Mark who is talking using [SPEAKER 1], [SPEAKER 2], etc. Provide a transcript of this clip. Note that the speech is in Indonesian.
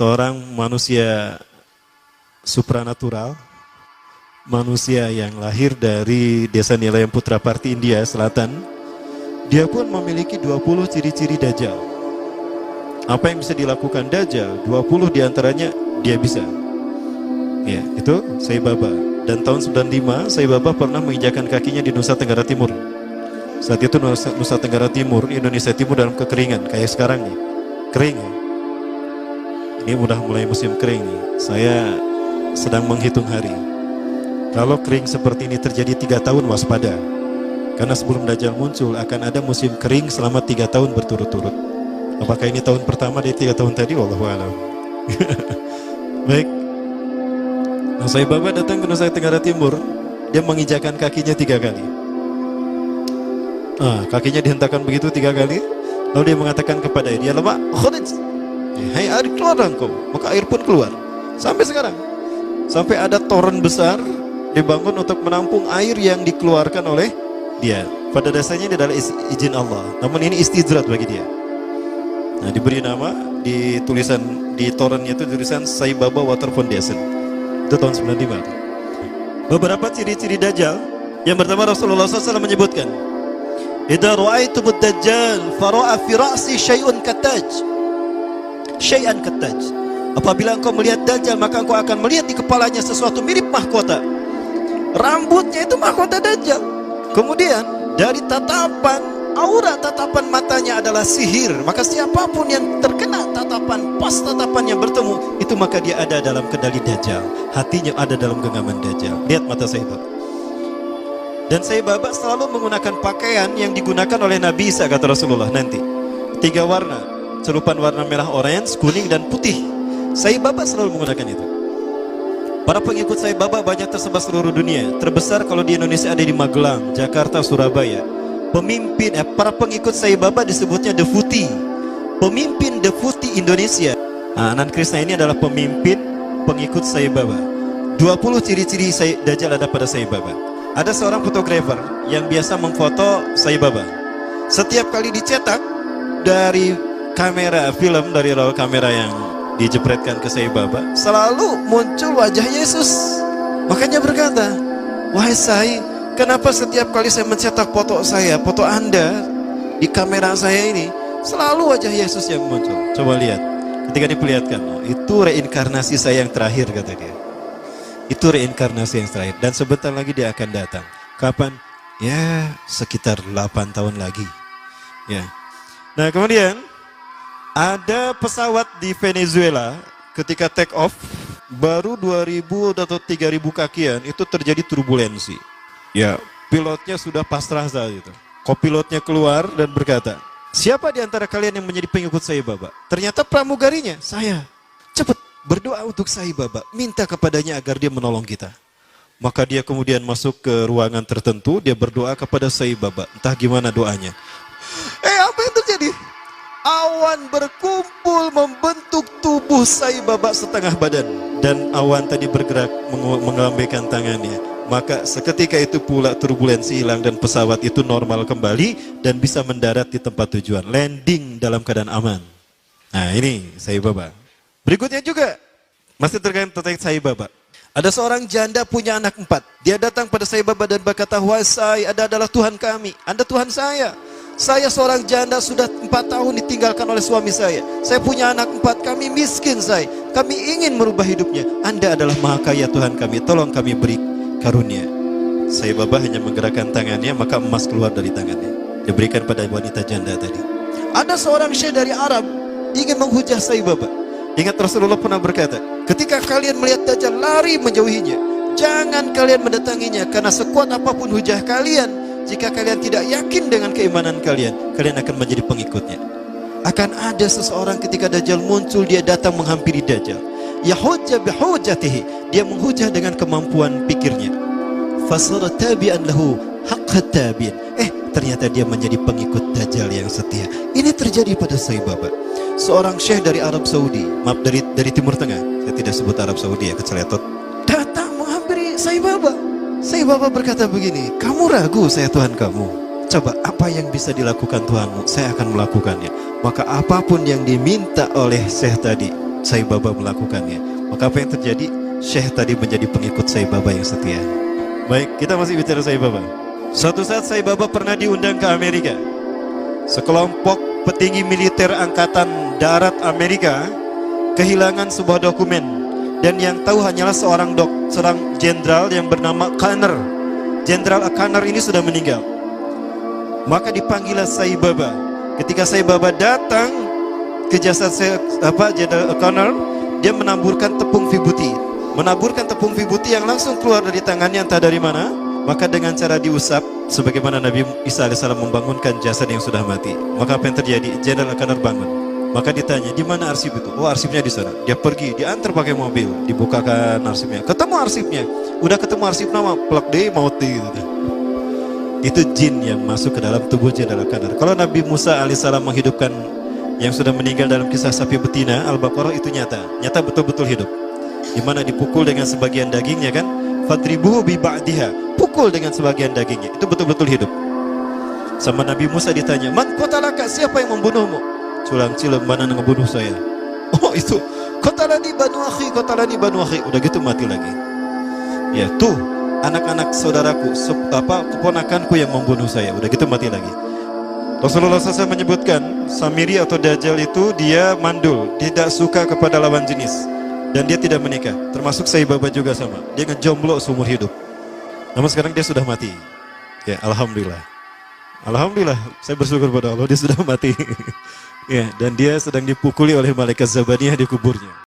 [SPEAKER 1] seorang manusia supranatural, manusia yang lahir dari desa Nilayam Putraparti, India Selatan. Dia pun memiliki 20 ciri-ciri Dajjal. Apa yang bisa dilakukan Dajjal, 20 diantaranya dia bisa. Ya, itu Sai Baba. Dan tahun 95, Sai Baba pernah menginjakan kakinya di Nusa Tenggara Timur. Saat itu Nusa Tenggara Timur, Indonesia Timur dalam kekeringan, kayak sekarang nih. Kering ya. Ini udah mulai musim kering nih. Saya sedang menghitung hari. Kalau kering seperti ini terjadi 3 tahun, waspada. Karena sebelum Dajjal muncul akan ada musim kering selama 3 tahun berturut-turut. Apakah ini tahun pertama dari 3 tahun tadi? Wallahu a'lam. Baik. Nah, Sai Baba datang ke Nusa Tenggara Timur. Dia menginjakan kakinya 3 kali. Kakinya dihentakkan begitu 3 kali. Lalu dia mengatakan kepada dia, "Lama, khudij. Hai air, keluar engkau." Maka air pun keluar. Sampai sekarang. Sampai ada toren besar dibangun untuk menampung air yang dikeluarkan oleh dia. Pada dasarnya ini adalah izin Allah. Namun ini istidrat bagi dia. Nah, diberi nama di tulisan di torennya itu tulisan Sai Baba Water Foundation. Itu tahun 95. Beberapa ciri-ciri Dajjal. Yang pertama, Rasulullah SAW menyebutkan, "Idza ra'aitumud Dajjal fara'a fi ra'si syai'un kattaj." Syai'an kattaj. Apabila engkau melihat Dajjal, maka engkau akan melihat di kepalanya sesuatu mirip mahkota. Rambutnya itu mahkota Dajjal. Kemudian dari tatapan, aura tatapan matanya adalah sihir. Maka siapapun yang terkena tatapan, pas tatapannya bertemu, itu maka dia ada dalam kendali Dajjal. Hatinya ada dalam genggaman Dajjal. Lihat mata Sai Baba. Dan Sai Baba selalu menggunakan pakaian yang digunakan oleh Nabi Isa, kata Rasulullah nanti. 3 warna, celupan warna merah, orange, kuning, dan putih. Sai Baba selalu menggunakan itu. Para pengikut Sai Baba banyak tersebar seluruh dunia. Terbesar kalau di Indonesia ada di Magelang, Jakarta, Surabaya. Para pengikut Sai Baba disebutnya Deputi. Pemimpin Deputi Indonesia. Anan Krishna ini adalah pemimpin pengikut Sai Baba. 20 ciri-ciri Dajjal ada pada Sai Baba. Ada seorang fotografer yang biasa memfoto Sai Baba. Setiap kali dicetak dari kamera film, dari roll kamera yang dijepretkan ke Sai Baba, selalu muncul wajah Yesus. Makanya berkata, "Wahai Sai, kenapa setiap kali saya mencetak foto saya, foto Anda di kamera saya ini, selalu wajah Yesus yang muncul?" Coba lihat. Ketika diperlihatkan, itu reinkarnasi saya yang terakhir, kata dia. Itu reinkarnasi yang terakhir. Dan sebentar lagi dia akan datang. Kapan? Ya, sekitar 8 tahun lagi. Ya. Nah, kemudian ada pesawat di Venezuela ketika take off, baru 2000 atau 3000 kakian, itu terjadi turbulensi. Ya, pilotnya sudah pasrah saat itu. Kopilotnya keluar dan berkata, "Siapa di antara kalian yang menjadi pengikut Sai Baba?" Ternyata pramugarinya, "Saya." "Cepat berdoa untuk Sai Baba, minta kepadanya agar dia menolong kita." Maka dia kemudian masuk ke ruangan tertentu, dia berdoa kepada Sai Baba. Entah gimana doanya. Apa yang terjadi? Awan berkumpul membentuk tubuh Sai Baba setengah badan. Dan awan tadi bergerak mengelambaikan tangannya. Maka seketika itu pula turbulensi hilang dan pesawat itu normal kembali dan bisa mendarat di tempat tujuan. Landing dalam keadaan aman. Nah, ini Sai Baba. Berikutnya juga masih terkait Sai Baba. Ada seorang janda punya anak 4. Dia datang pada Sai Baba dan berkata, "Wahai Sai, Anda adalah Tuhan kami. Anda Tuhan saya. Saya seorang janda sudah 4 tahun ditinggalkan oleh suami saya. Saya punya anak 4, kami miskin Sai. Kami ingin merubah hidupnya. Anda adalah Maha Kaya Tuhan kami. Tolong kami beri karunia." Sai Baba hanya menggerakkan tangannya, maka emas keluar dari tangannya. Diberikan pada wanita janda tadi. Ada seorang syekh dari Arab ingin menghujah Sai Baba. Ingat Rasulullah pernah berkata, "Ketika kalian melihat Dajjal, lari menjauhinya. Jangan kalian mendatanginya, karena sekuat apapun hujah kalian, jika kalian tidak yakin dengan keimanan kalian, kalian akan menjadi pengikutnya." Akan ada seseorang ketika Dajjal muncul, dia datang menghampiri Dajjal. Yahujja bihujjatihi, dia menghujah dengan kemampuan pikirnya. Fasara tabi'an lahu haqqa tabi'in. Ternyata dia menjadi pengikut Dajjal yang setia. Ini terjadi pada Sai Baba. Seorang syekh dari Arab Saudi, maaf dari Timur Tengah, saya tidak sebut Arab Saudi ya, keceletot, datang menghampiri Sai Baba. Sai Baba berkata begini, "Kamu ragu saya Tuhan kamu? Coba apa yang bisa dilakukan Tuhanmu, saya akan melakukannya." Maka apapun yang diminta oleh syekh tadi, Sai Baba melakukannya. Maka apa yang terjadi? Syekh tadi menjadi pengikut Sai Baba yang setia. Baik, kita masih bicara Sai Baba. Suatu saat Sai Baba pernah diundang ke Amerika. Sekelompok petinggi militer angkatan darat Amerika kehilangan sebuah dokumen, dan yang tahu hanyalah seorang jenderal yang bernama Connor. Jenderal Connor ini sudah meninggal. Maka dipanggillah Sai Baba. Ketika Sai Baba datang ke jasad Jenderal Connor, dia menaburkan tepung vibuti yang langsung keluar dari tangannya, entah dari mana. Maka dengan cara diusap, sebagaimana Nabi Isa AS membangunkan jasad yang sudah mati. Maka apa yang terjadi? Jenderal Connor bangun. Maka ditanya, di mana arsip itu? Oh, arsipnya di sana. Dia pergi, diantar pakai mobil, dibukakan arsipnya. Ketemu arsipnya, udah ketemu arsip nama, plak deh mauti gitu. Itu jin yang masuk ke dalam tubuh Jenderal Connor. Kalau Nabi Musa AS menghidupkan yang sudah meninggal dalam kisah sapi betina Al-Baqarah, itu nyata betul-betul hidup. Di mana dipukul dengan sebagian dagingnya kan, fadribuhu bi ba'diha, pukul dengan sebagian dagingnya, itu betul-betul hidup. Sama Nabi Musa ditanya, man qatalaka, siapa yang membunuhmu? Culang-cilang, mana yang membunuh saya? Oh, itu qatalani banu akhi, udah gitu mati lagi. Ya tuh, anak-anak saudaraku, keponakanku yang membunuh saya, udah gitu mati lagi. Rasulullah SAW menyebutkan Samiri atau Dajjal itu dia mandul, tidak suka kepada lawan jenis, dan dia tidak menikah. Termasuk Sai Baba juga sama, dia ngejomblo seumur hidup. Namun sekarang dia sudah mati. Ya, alhamdulillah. Alhamdulillah, saya bersyukur pada Allah, dia sudah mati. Ya, dan dia sedang dipukuli oleh malaikat Zabaniyah di kuburnya.